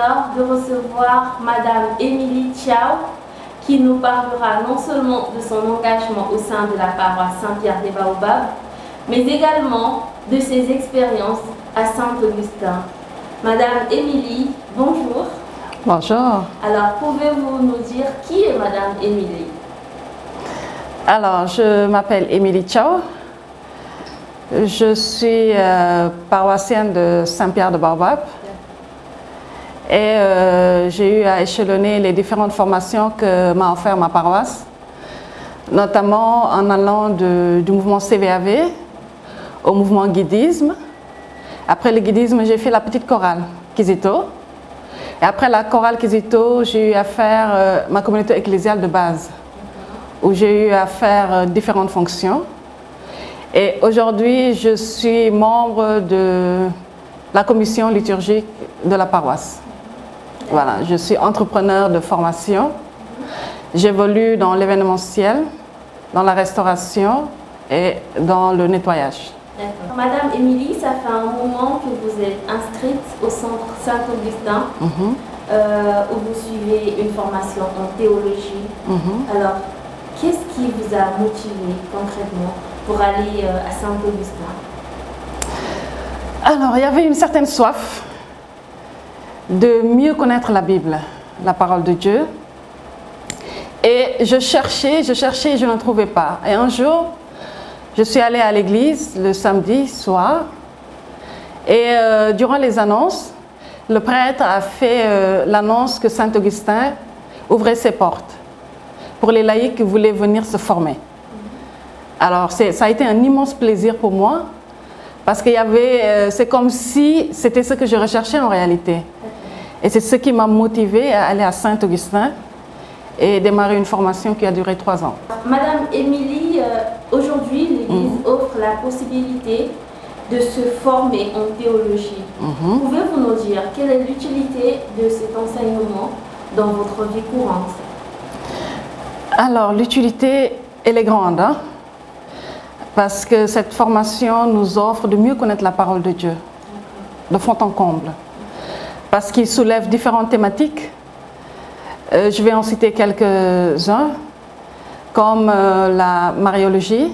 l'honneur de recevoir Madame Émilie Thiaw, qui nous parlera non seulement de son engagement au sein de la paroisse Saint-Pierre des Baobabs, mais également de ses expériences à Saint-Augustin. Madame Émilie, bonjour. Bonjour. Alors, pouvez-vous nous dire qui est Madame Émilie? Alors, je m'appelle Émilie Thiaw. Je suis paroissienne de Saint-Pierre de Baobab. Et j'ai eu à échelonner les différentes formations que m'a offert ma paroisse, notamment en allant du mouvement CVAV au mouvement guidisme. Après le guidisme, j'ai fait la petite chorale Kizito. Et après la chorale Kizito, j'ai eu à faire ma communauté ecclésiale de base, où j'ai eu à faire différentes fonctions. Et aujourd'hui, je suis membre de la commission liturgique de la paroisse. Voilà, je suis entrepreneur de formation. J'évolue dans l'événementiel, dans la restauration et dans le nettoyage. Madame Émilie, ça fait un moment que vous êtes inscrite au centre Saint-Augustin, où vous suivez une formation en théologie. Alors, qu'est-ce qui vous a motivé concrètement pour aller à Saint-Augustin? Alors, il y avait une certaine soif de mieux connaître la Bible, la parole de Dieu. Et je cherchais, je ne trouvais pas. Et un jour, je suis allée à l'église le samedi soir. Et durant les annonces, le prêtre a fait l'annonce que Saint-Augustin ouvrait ses portes pour les laïcs qui voulaient venir se former. Alors, ça a été un immense plaisir pour moi, parce qu'il y avait, c'est comme si c'était ce que je recherchais en réalité. Et c'est ce qui m'a motivée à aller à Saint-Augustin et démarrer une formation qui a duré 3 ans. Madame Émilie, aujourd'hui, l'Église offre la possibilité de se former en théologie. Pouvez-vous nous dire quelle est l'utilité de cet enseignement dans votre vie courante? Alors, l'utilité, elle est grande, hein? Parce que cette formation nous offre de mieux connaître la parole de Dieu, de fond en comble. Parce qu'il soulève différentes thématiques. Je vais en citer quelques-uns, comme la mariologie,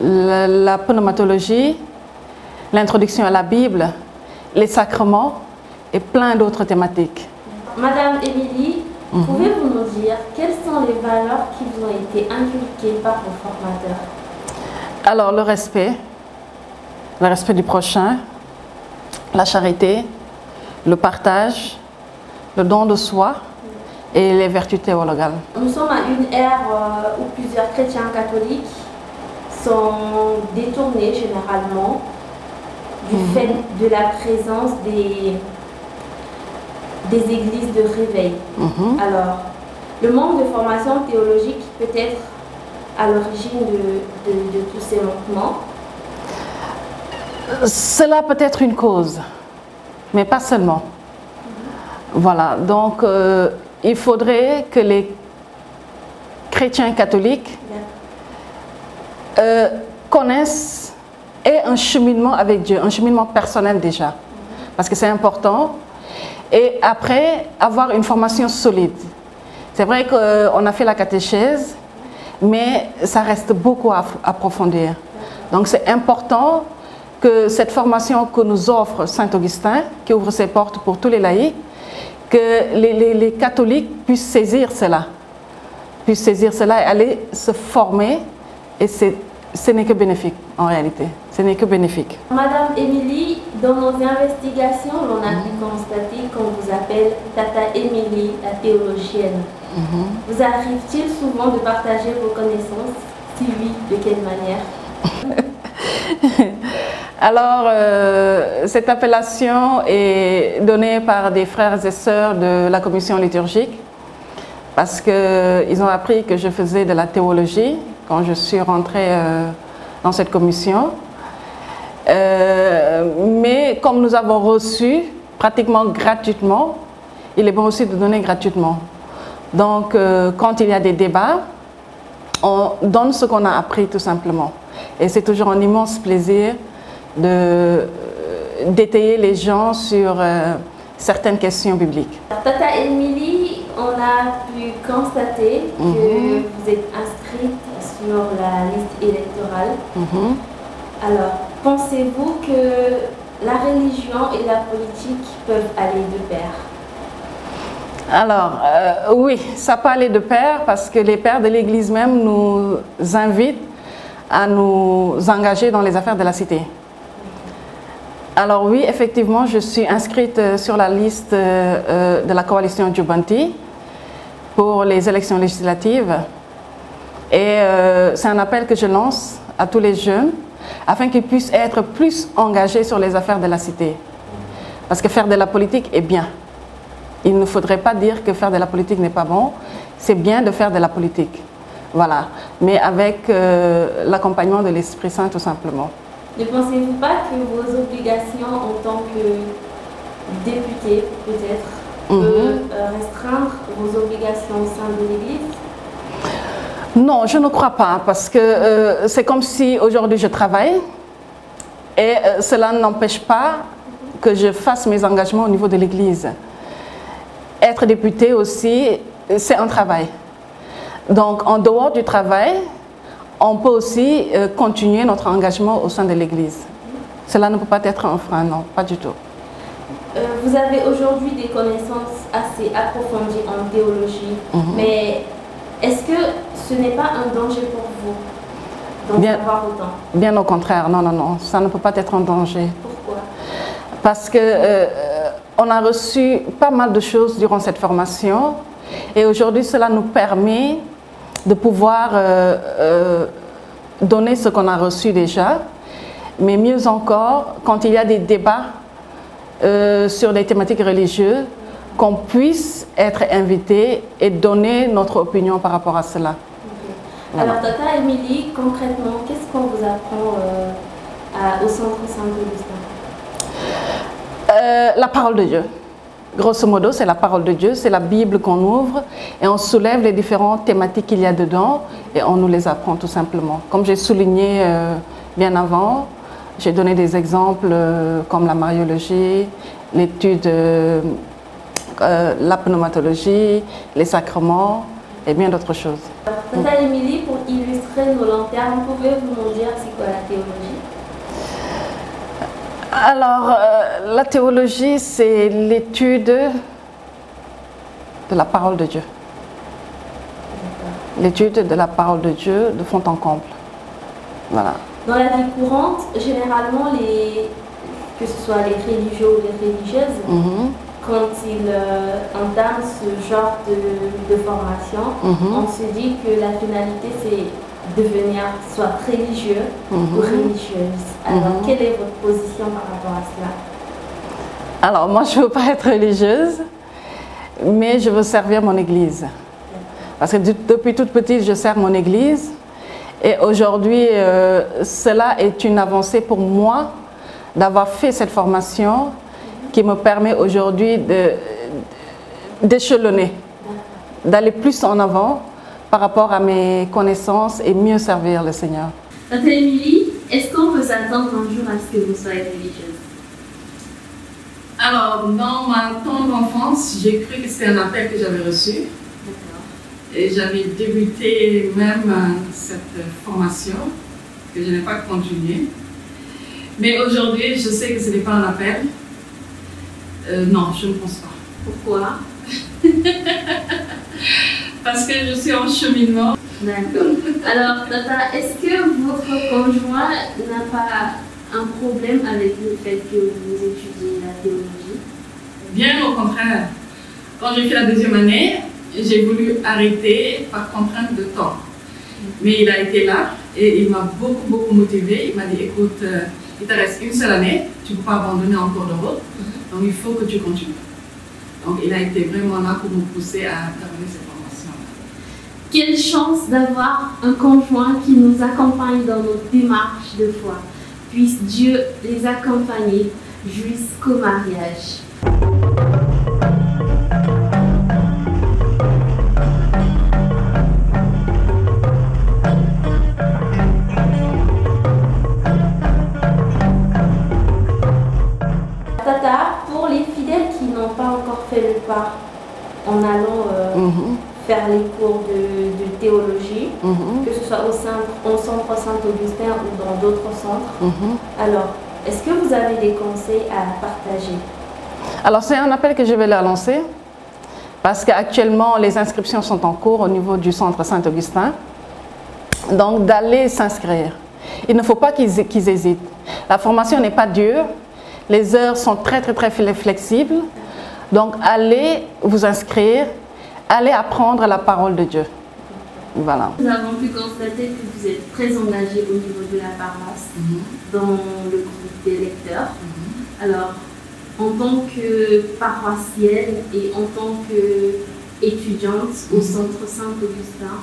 la pneumatologie, l'introduction à la Bible, les sacrements et plein d'autres thématiques. Madame Émilie, pouvez-vous nous dire quelles sont les valeurs qui vous ont été inculquées par vos formateurs? Alors, le respect du prochain, la charité, le partage, le don de soi et les vertus théologales. Nous sommes à une ère où plusieurs chrétiens catholiques sont détournés généralement du fait de la présence des églises de réveil. Alors, le manque de formation théologique peut être à l'origine de tous ces manquements. Cela peut être une cause, mais pas seulement. Voilà, donc il faudrait que les chrétiens catholiques connaissent et aient un cheminement avec Dieu, un cheminement personnel déjà, parce que c'est important. Et après, avoir une formation solide. C'est vrai qu'on a fait la catéchèse, mais ça reste beaucoup à approfondir. Donc c'est important que cette formation que nous offre Saint-Augustin, qui ouvre ses portes pour tous les laïcs, que les catholiques puissent saisir cela et aller se former. Et ce n'est que bénéfique en réalité, ce n'est que bénéfique. Madame Émilie, dans nos investigations, on a pu constater qu'on vous appelle Tata Émilie, la théologienne. Vous arrive-t-il souvent de partager vos connaissances? Si oui, de quelle manière? Alors, cette appellation est donnée par des frères et sœurs de la commission liturgique, parce qu'ils ont appris que je faisais de la théologie quand je suis rentrée dans cette commission. Mais comme nous avons reçu pratiquement gratuitement, il est bon aussi de donner gratuitement. Donc, quand il y a des débats, on donne ce qu'on a appris tout simplement. Et c'est toujours un immense plaisir d'étayer les gens sur certaines questions bibliques. Tata Émilie, on a pu constater que vous êtes inscrite sur la liste électorale. Alors, pensez-vous que la religion et la politique peuvent aller de pair? Alors, oui, ça peut aller de pair parce que les pères de l'Église même nous invitent à nous engager dans les affaires de la cité. Alors oui, effectivement, je suis inscrite sur la liste de la coalition Jubanti pour les élections législatives. Et c'est un appel que je lance à tous les jeunes afin qu'ils puissent être plus engagés sur les affaires de la cité. Parce que faire de la politique est bien. Il ne faudrait pas dire que faire de la politique n'est pas bon. C'est bien de faire de la politique. Voilà. Mais avec l'accompagnement de l'Esprit Saint, tout simplement. Ne pensez-vous pas que vos obligations en tant que député, peut-être, peuvent restreindre vos obligations au sein de l'Église? Non, je ne crois pas, parce que c'est comme si aujourd'hui je travaille et cela n'empêche pas que je fasse mes engagements au niveau de l'Église. Être député aussi, c'est un travail. Donc, en dehors du travail, on peut aussi continuer notre engagement au sein de l'Église. Cela ne peut pas être un frein, non, pas du tout. Vous avez aujourd'hui des connaissances assez approfondies en théologie, mais est-ce que ce n'est pas un danger pour vous d'en savoir autant? Bien au contraire, non, non, non, ça ne peut pas être un danger. Pourquoi? Parce que on a reçu pas mal de choses durant cette formation et aujourd'hui cela nous permet de pouvoir donner ce qu'on a reçu déjà, mais mieux encore, quand il y a des débats sur des thématiques religieuses, qu'on puisse être invité et donner notre opinion par rapport à cela. Voilà. Alors, Tata Émilie, concrètement, qu'est-ce qu'on vous apprend au Centre Saint-Augustin? La parole de Dieu. Grosso modo, c'est la parole de Dieu, c'est la Bible qu'on ouvre et on soulève les différentes thématiques qu'il y a dedans et on nous les apprend tout simplement. Comme j'ai souligné bien avant, j'ai donné des exemples comme la mariologie, l'étude, la pneumatologie, les sacrements et bien d'autres choses. Tata Émilie, pour illustrer nos lanternes, pouvez-vous nous dire c'est quoi la théologie? Alors, la théologie, c'est l'étude de la parole de Dieu. L'étude de la parole de Dieu de fond en comble. Voilà. Dans la vie courante, généralement, que ce soit les religieux ou les religieuses, quand ils entament ce genre de formation, on se dit que la finalité, c'est devenir soit religieux ou religieuse. Alors, quelle est votre position par rapport à cela? Alors, moi, je ne veux pas être religieuse, mais je veux servir mon église. Parce que depuis toute petite, je sers mon église. Et aujourd'hui, cela est une avancée pour moi d'avoir fait cette formation qui me permet aujourd'hui d'échelonner, d'aller plus en avant par rapport à mes connaissances et mieux servir le Seigneur. Tata Émilie, est-ce qu'on peut s'attendre un jour à ce que vous soyez religieuse? Alors, dans ma tendre enfance, j'ai cru que c'était un appel que j'avais reçu. Et j'avais débuté même cette formation, que je n'ai pas continuée. Mais aujourd'hui, je sais que ce n'est pas un appel. Non, je ne pense pas. Pourquoi? Parce que je suis en cheminement. D'accord. Alors, Tata, est-ce que votre conjoint n'a pas un problème avec le fait que vous étudiez la théologie? Bien au contraire. Quand j'ai fait la deuxième année, j'ai voulu arrêter par contrainte de temps. Mais il a été là et il m'a beaucoup motivée. Il m'a dit, écoute, il te reste une seule année, tu ne peux pas abandonner en cours de route, donc il faut que tu continues. Donc il a été vraiment là pour nous pousser à terminer cette formation. Quelle chance d'avoir un conjoint qui nous accompagne dans nos démarches de foi. Puisse Dieu les accompagner jusqu'au mariage. Tata, pour les fidèles qui n'ont pas faire les cours de théologie, que ce soit au centre Saint-Augustin ou dans d'autres centres. Alors, est-ce que vous avez des conseils à partager? Alors, c'est un appel que je vais leur lancer parce qu'actuellement, les inscriptions sont en cours au niveau du centre Saint-Augustin. Donc, d'aller s'inscrire. Il ne faut pas qu'ils hésitent. La formation n'est pas dure. Les heures sont très flexibles. Donc, allez vous inscrire. Allez apprendre la parole de Dieu. Voilà. Nous avons pu constater que vous êtes très engagé au niveau de la paroisse, dans le groupe des lecteurs. Alors, en tant que paroissienne et en tant qu'étudiante au centre Saint-Augustin,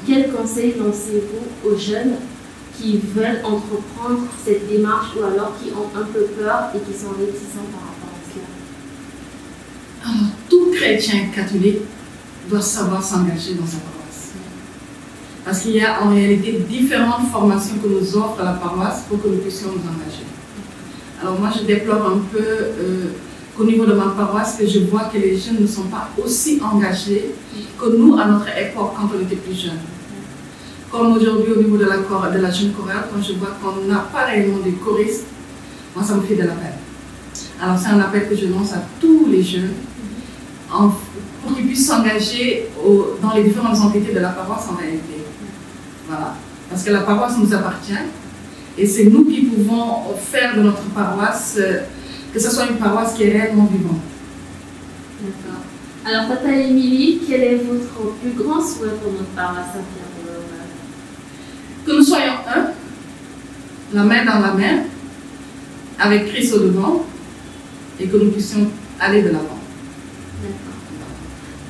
quels conseils lancez-vous aux jeunes qui veulent entreprendre cette démarche ou alors qui ont un peu peur et qui sont réticents par rapport à cela? Alors, tout chrétien catholique doit savoir s'engager dans sa paroisse. Parce qu'il y a en réalité différentes formations que nous offre la paroisse pour que nous puissions nous engager. Alors moi, je déplore un peu qu'au niveau de ma paroisse, que je vois que les jeunes ne sont pas aussi engagés que nous à notre époque quand on était plus jeunes. Comme aujourd'hui au niveau de la jeune chorale, quand je vois qu'on n'a pas réellement de choristes, moi ça me fait de la peine. Alors c'est un appel que je lance à tous les jeunes pour qu'ils puissent s'engager dans les différentes entités de la paroisse en réalité. Voilà. Parce que la paroisse nous appartient et c'est nous qui pouvons faire de notre paroisse que ce soit une paroisse qui est réellement vivante. D'accord. Alors Tata Émilie, quel est votre plus grand souhait pour notre paroisse Saint-Pierre-de-Baobab? Que nous soyons un, la main dans la main, avec Christ au devant et que nous puissions aller de l'avant.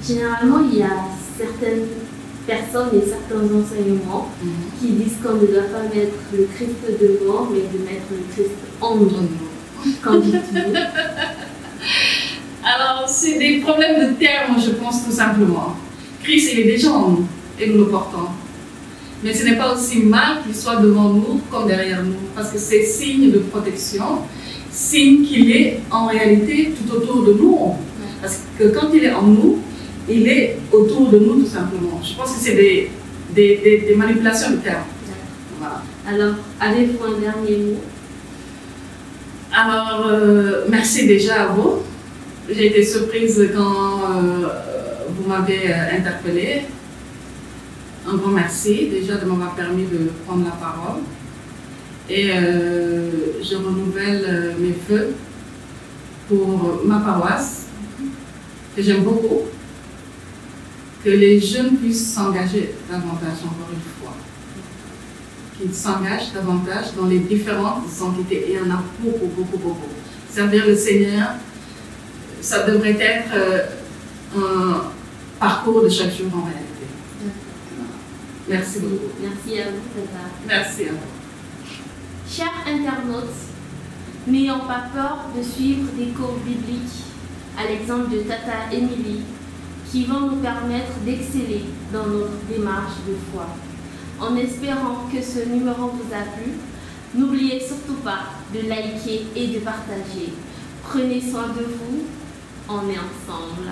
Généralement, il y a certaines personnes et certains enseignements qui disent qu'on ne doit pas mettre le Christ devant, mais de mettre le Christ en nous. Qu'en dites-vous? Alors, c'est des problèmes de termes, je pense, tout simplement. Christ, il est déjà en nous et nous le portons. Mais ce n'est pas aussi mal qu'il soit devant nous comme derrière nous, parce que c'est signe de protection, signe qu'il est en réalité tout autour de nous. Parce que quand il est en nous, il est autour de nous tout simplement. Je pense que c'est des manipulations de termes. Voilà. Alors, avez-vous un dernier mot? Alors, merci déjà à vous. J'ai été surprise quand vous m'avez interpellée. Un grand merci déjà de m'avoir permis de prendre la parole. Et je renouvelle mes vœux pour ma paroisse, que j'aime beaucoup. Que les jeunes puissent s'engager davantage, encore une fois. Qu'ils s'engagent davantage dans les différentes entités. Et il y en a beaucoup. Servir le Seigneur, ça devrait être un parcours de chaque jour en réalité. Merci beaucoup. Merci à vous, Tata. Merci à vous. Chers internautes, n'ayons pas peur de suivre des cours bibliques, à l'exemple de Tata Émilie, qui vont nous permettre d'exceller dans notre démarche de foi. En espérant que ce numéro vous a plu, n'oubliez surtout pas de liker et de partager. Prenez soin de vous, on est ensemble.